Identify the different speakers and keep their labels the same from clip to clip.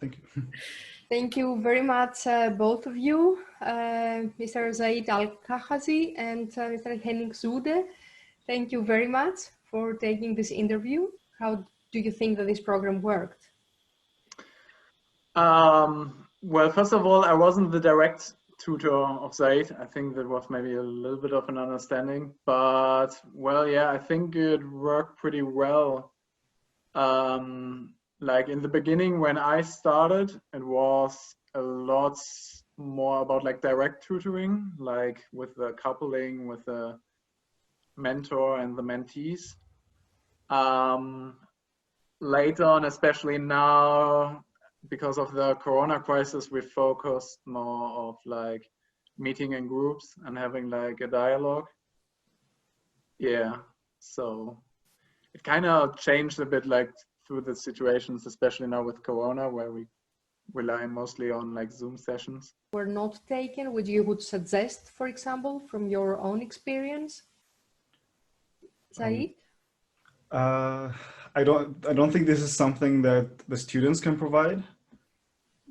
Speaker 1: Thank you.
Speaker 2: Thank you very much, both of you, Mr. Zaid Al-Kahwaji and Mr. Henning Sude. Thank you very much for taking this interview. How do you think that this program worked?
Speaker 3: Well, first of all, I wasn't the direct tutor of Zaid. I think that was maybe a little bit of an understanding, but well, yeah, I think it worked pretty well. Like in the beginning when I started, it was a lot more about like direct tutoring, like with the coupling with the mentor and the mentees. Later on, especially now, because of the Corona crisis, we focused more of like meeting in groups and having like a dialogue. Yeah, so it kind of changed a bit like through the situations, especially now with Corona, where we rely mostly on like Zoom sessions.
Speaker 2: Were not taken, which you would suggest, for example, from your own experience? Zaid?
Speaker 1: I don't think this is something that the students can provide,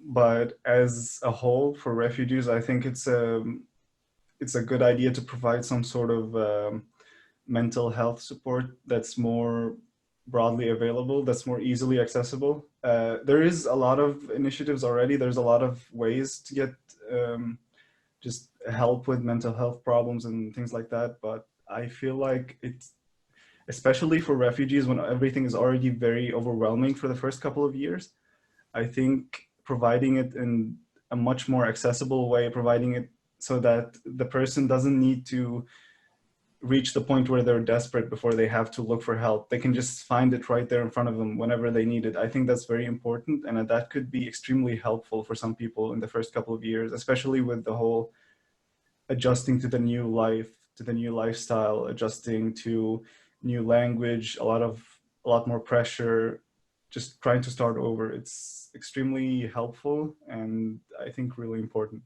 Speaker 1: but as a whole for refugees, I think it's a good idea to provide some sort of mental health support that's more broadly available, that's more easily accessible. There is a lot of initiatives already. There's a lot of ways to get just help with mental health problems and things like that. But I feel like it's, especially for refugees, when everything is already very overwhelming for the first couple of years, I think providing it in a much more accessible way, providing it so that the person doesn't need to reach the point where they're desperate before they have to look for help. They can just find it right there in front of them whenever they need it. I think that's very important, and that could be extremely helpful for some people in the first couple of years, especially with the whole adjusting to the new life, to the new lifestyle, adjusting to new language, a lot more pressure, just trying to start over. It's extremely helpful and I think really important.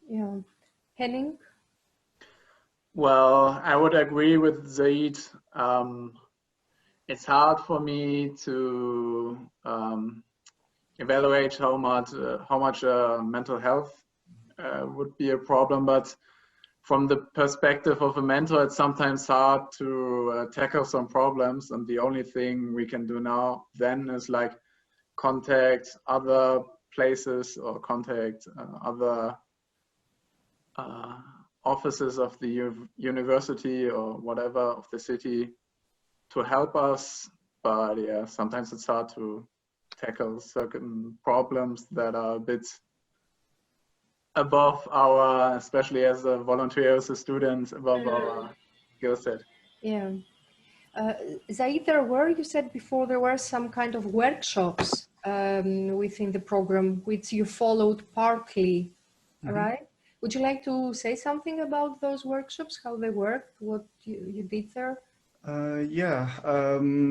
Speaker 2: Yeah. Henning?
Speaker 3: Well, I would agree with Zaid. It's hard for me to evaluate how much mental health would be a problem, but from the perspective of a mentor, it's sometimes hard to tackle some problems, and the only thing we can do now then is like contact other places or contact other offices of the university or whatever of the city to help us. But yeah, sometimes it's hard to tackle certain problems that are a bit above our, especially as a volunteer, as a student, above our skill set.
Speaker 2: Yeah. Zaid, you said before there were some kind of workshops within the program which you followed partly, right? Would you like to say something about those workshops, how they worked, what you did there?
Speaker 1: Yeah,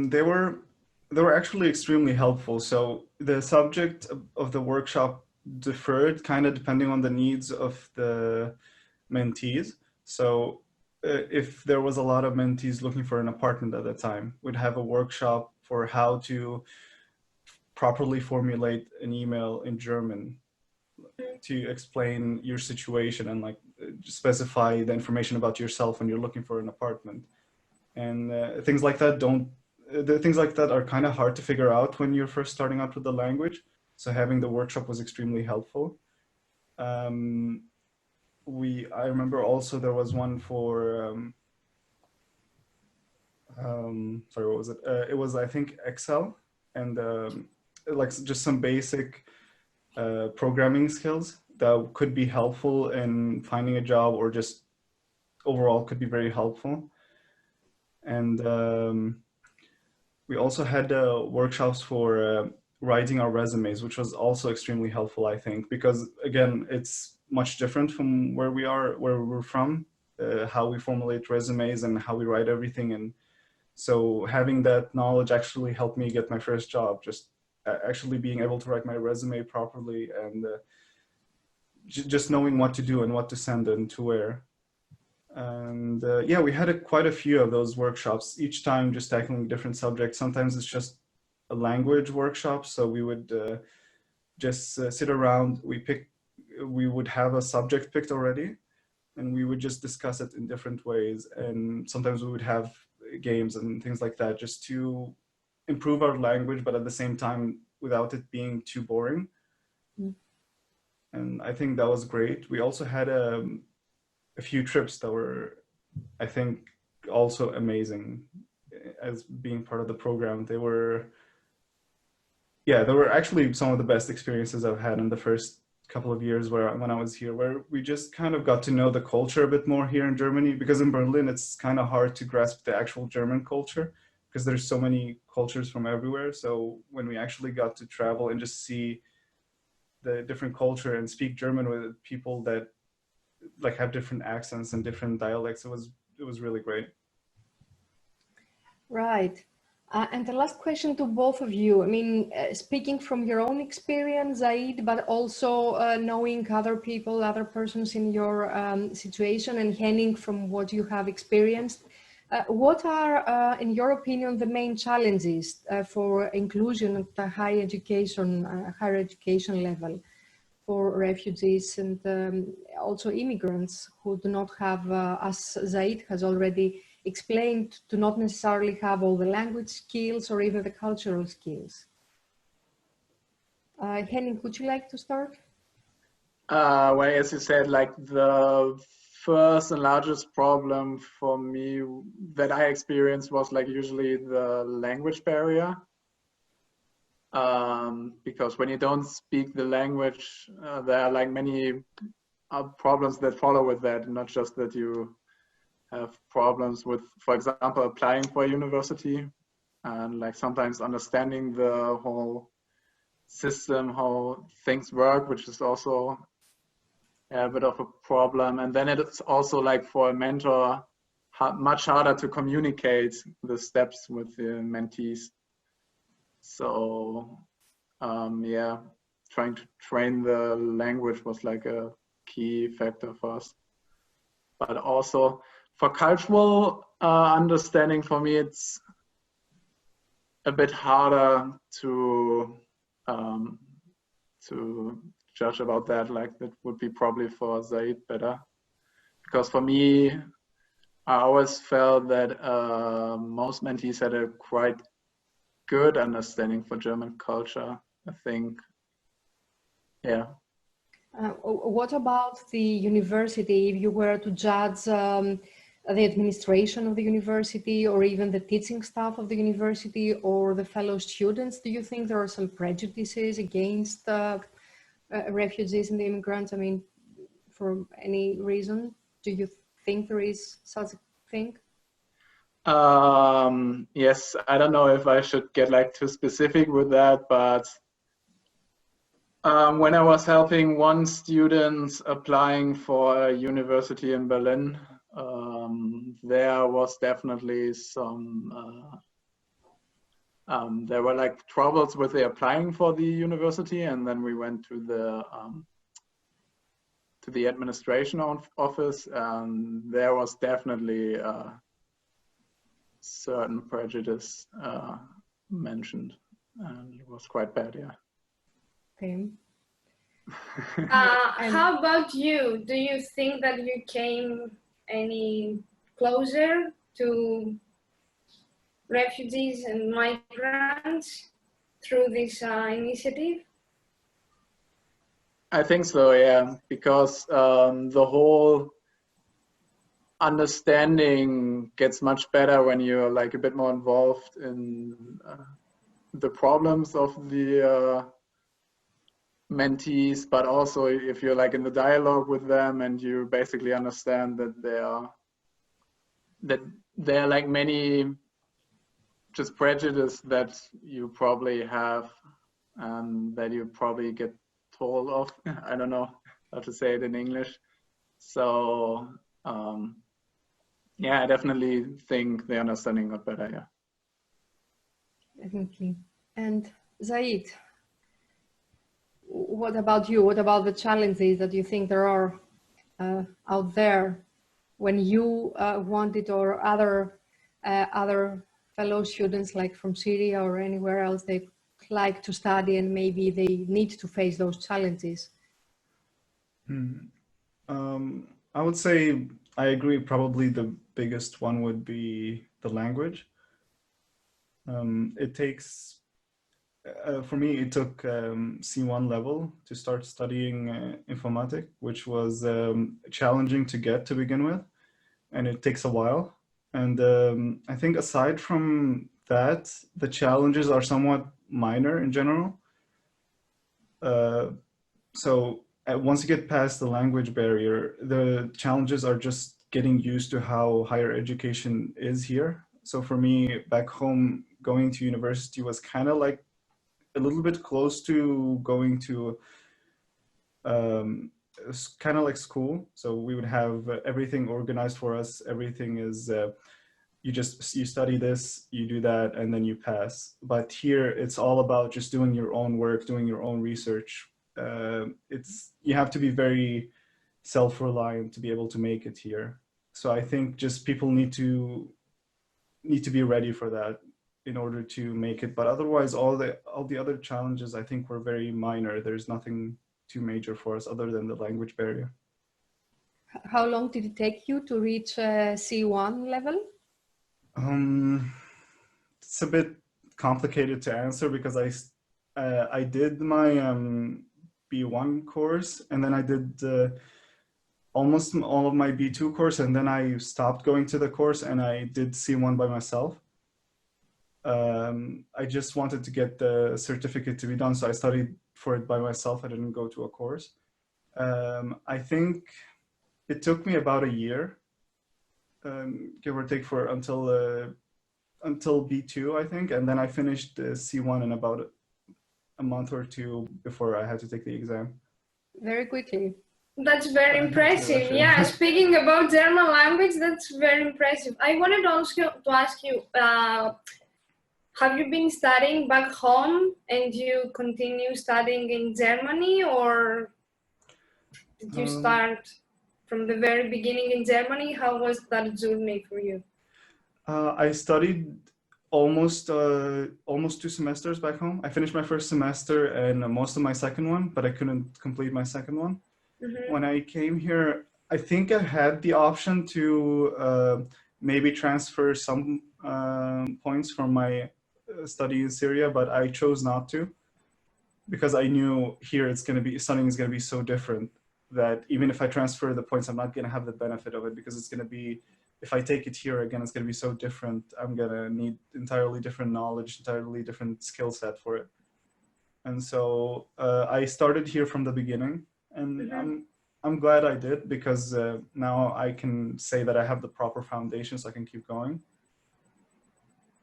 Speaker 1: they were actually extremely helpful. So the subject of the workshop differed kind of depending on the needs of the mentees. So if there was a lot of mentees looking for an apartment at the time, we'd have a workshop for how to properly formulate an email in German to explain your situation and like specify the information about yourself when you're looking for an apartment. And things like that things like that are kind of hard to figure out when you're first starting out with the language. So having the workshop was extremely helpful. I remember also there was one for, sorry, what was it? It was, I think, Excel and like just some basic programming skills that could be helpful in finding a job or just overall could be very helpful. And we also had workshops for writing our resumes, which was also extremely helpful, I think, because again, it's much different from where we're from, how we formulate resumes and how we write everything. And so having that knowledge actually helped me get my first job, just actually being able to write my resume properly and just knowing what to do and what to send and to where. And yeah, we had quite a few of those workshops, each time just tackling different subjects. Sometimes it's just a language workshop. So we would just sit around, we would have a subject picked already, and we would just discuss it in different ways. And sometimes we would have games and things like that, just to improve our language, but at the same time, without it being too boring.
Speaker 2: Mm.
Speaker 1: And I think that was great. We also had a few trips that were, I think, also amazing as being part of the program. They were actually some of the best experiences I've had in the first couple of years when I was here, where we just kind of got to know the culture a bit more here in Germany, because in Berlin, it's kind of hard to grasp the actual German culture because there's so many cultures from everywhere. So when we actually got to travel and just see the different culture and speak German with people that like have different accents and different dialects, it was really great.
Speaker 2: Right. And the last question to both of you. I mean, speaking from your own experience, Zaid, but also knowing other people, other persons in your situation, and Henning, from what you have experienced, what are, in your opinion, the main challenges for inclusion at the higher education level for refugees and also immigrants who do not have, as Zaid has already explained, to not necessarily have all the language skills or even the cultural skills? Henning, would you like to start?
Speaker 3: Well, as you said, like the first and largest problem for me that I experienced was like usually the language barrier. Because when you don't speak the language, there are like many problems that follow with that, not just that you have problems with, for example, applying for a university and like sometimes understanding the whole system, how things work, which is also a bit of a problem. And then it's also like for a mentor, much harder to communicate the steps with the mentees. So yeah, trying to train the language was like a key factor for us. But also for cultural understanding, for me, it's a bit harder to judge about that. Like that would be probably for Zaid better, because for me, I always felt that most mentees had a quite good understanding for German culture, I think. Yeah.
Speaker 2: What about the university? If you were to judge the administration of the university or even the teaching staff of the university or the fellow students, do you think there are some prejudices against refugees and the immigrants? I mean, for any reason, do you think there is such a thing?
Speaker 3: Yes, I don't know if I should get like too specific with that, but when I was helping one student applying for a university in Berlin, there was definitely some, there were like troubles with the applying for the university, and then we went to the administration office, and there was definitely certain prejudice mentioned, and it was quite bad, yeah.
Speaker 2: Okay.
Speaker 4: How about you? Do you think that you came any closer to refugees and migrants through this initiative?
Speaker 3: I think so, yeah, because the whole understanding gets much better when you're like a bit more involved in the problems of the mentees, but also if you're like in the dialogue with them and you basically understand that there are like many just prejudice that you probably have and that you probably get told of. I don't know how to say it in English. So yeah, I definitely think the understanding got better, yeah.
Speaker 2: Definitely. And Zaid, what about you? What about the challenges that you think there are out there when you wanted, or other fellow students like from Syria or anywhere else, they like to study and maybe they need to face those challenges?
Speaker 1: I would say I agree. Probably the biggest one would be the language. It takes, for me, it took C1 level to start studying informatics, which was challenging to get to begin with, and it takes a while. And I think aside from that, the challenges are somewhat minor in general. So once you get past the language barrier, the challenges are just getting used to how higher education is here. So for me, back home, going to university was kind of like a little bit close to going to kind of like school. So we would have everything organized for us. Everything is, you study this, you do that, and then you pass. But here it's all about just doing your own work, doing your own research. You have to be very self-reliant to be able to make it here. So I think just people need to be ready for that in order to make it. But otherwise, all the other challenges I think were very minor. There's nothing too major for us other than the language barrier.
Speaker 2: How long did it take you to reach C1 level?
Speaker 1: It's a bit complicated to answer because I did my B1 course, and then I did almost all of my B2 course, and then I stopped going to the course and I did C1 by myself. I just wanted to get the certificate to be done, so I studied for it by myself. I didn't go to a course. I think it took me about a year, give or take, until B2, I think, and then I finished C1 in about a month or two before I had to take the exam.
Speaker 2: Very quickly.
Speaker 4: That's very impressive. Yeah, speaking about German language, that's very impressive. I wanted to ask you, have you been studying back home and you continue studying in Germany, or did you start from the very beginning in Germany? How was that journey for you?
Speaker 1: I studied almost 2 semesters back home. I finished my first semester and most of my second one, but I couldn't complete my second one. Mm-hmm. When I came here, I think I had the option to maybe transfer some points from my study in Syria, but I chose not to because I knew here studying is going to be so different that even if I transfer the points, I'm not going to have the benefit of it because it's going to be, if I take it here again, it's going to be so different. I'm going to need entirely different knowledge, entirely different skill set for it. And so I started here from the beginning, and mm-hmm. I'm glad I did because now I can say that I have the proper foundation so I can keep going.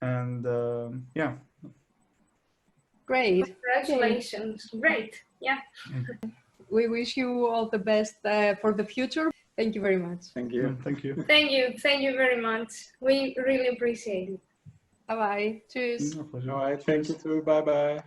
Speaker 1: And yeah.
Speaker 2: Great.
Speaker 4: Congratulations. Great. Yeah.
Speaker 2: We wish you all the best for the future. Thank you very much.
Speaker 3: Thank you.
Speaker 1: Thank you.
Speaker 4: Thank you. Thank you very much. We really appreciate it.
Speaker 2: Bye-bye. Cheers.
Speaker 1: No, pleasure.
Speaker 3: All right. Thank you too. Bye-bye.